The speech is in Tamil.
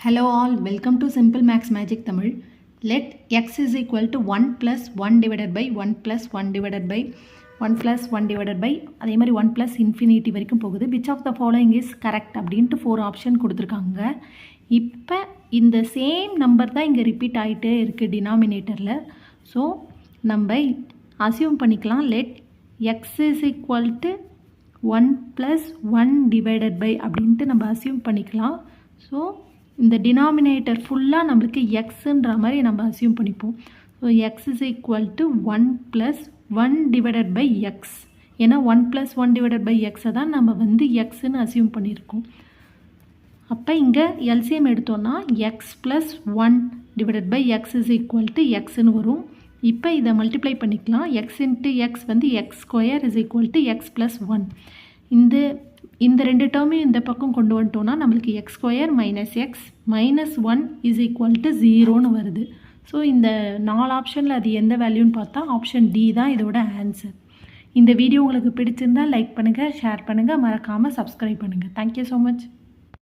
Hello all, welcome to Simple Max Magic Tamil. Let x is equal to 1 plus 1 divided by 1 plus 1 divided by 1 plus 1 divided by அதே மாதிரி 1 plus infinity வரைக்கும் போகுது. Which of the following is correct அப்படின்ட்டு 4 ஆப்ஷன் கொடுத்துருக்காங்க. இப்போ இந்த சேம் நம்பர் தான் இங்கே ரிப்பீட் ஆகிட்டே இருக்குது டினாமினேட்டரில். ஸோ நம்ம அசியூம் பண்ணிக்கலாம் let x is equal to 1 plus 1 divided by அப்படின்ட்டு நம்ம அசியூம் பண்ணிக்கலாம். ஸோ இந்த டினாமினேட்டர் ஃபுல்லாக நம்மளுக்கு எக்ஸுன்ற மாதிரி நம்ம அசியூம் பண்ணிப்போம். So X is equal to 1 plus 1 divided by X. ஏன்னா 1 ப்ளஸ் 1 டிவைடட் பை எக்ஸை தான் நம்ம வந்து எக்ஸுன்னு அசியூம் பண்ணியிருக்கோம். அப்போ இங்கே எல்சிஎம் எடுத்தோன்னா x plus 1 divided by x is equal to எக்ஸ்ன்னு வரும். இப்போ இதை மல்டிப்ளை பண்ணிக்கலாம். எக்ஸ் இன்ட்டு எக்ஸ் வந்து x square is equal to x plus 1. இந்த ரெண்டு டேர்மையும் இந்த பக்கம் கொண்டு வந்துட்டோன்னா நம்மளுக்கு x square minus x minus 1 is equal to 0ன்னு வருது. ஸோ இந்த 4 ஆப்ஷனில் அது எந்த வேல்யூன்னு பார்த்தா ஆப்ஷன் டி தான் இதோட ஆன்சர். இந்த வீடியோ உங்களுக்கு பிடிச்சிருந்தால் லைக் பண்ணுங்கள், ஷேர் பண்ணுங்கள், மறக்காமல் சப்ஸ்கிரைப் பண்ணுங்கள். Thank you so much.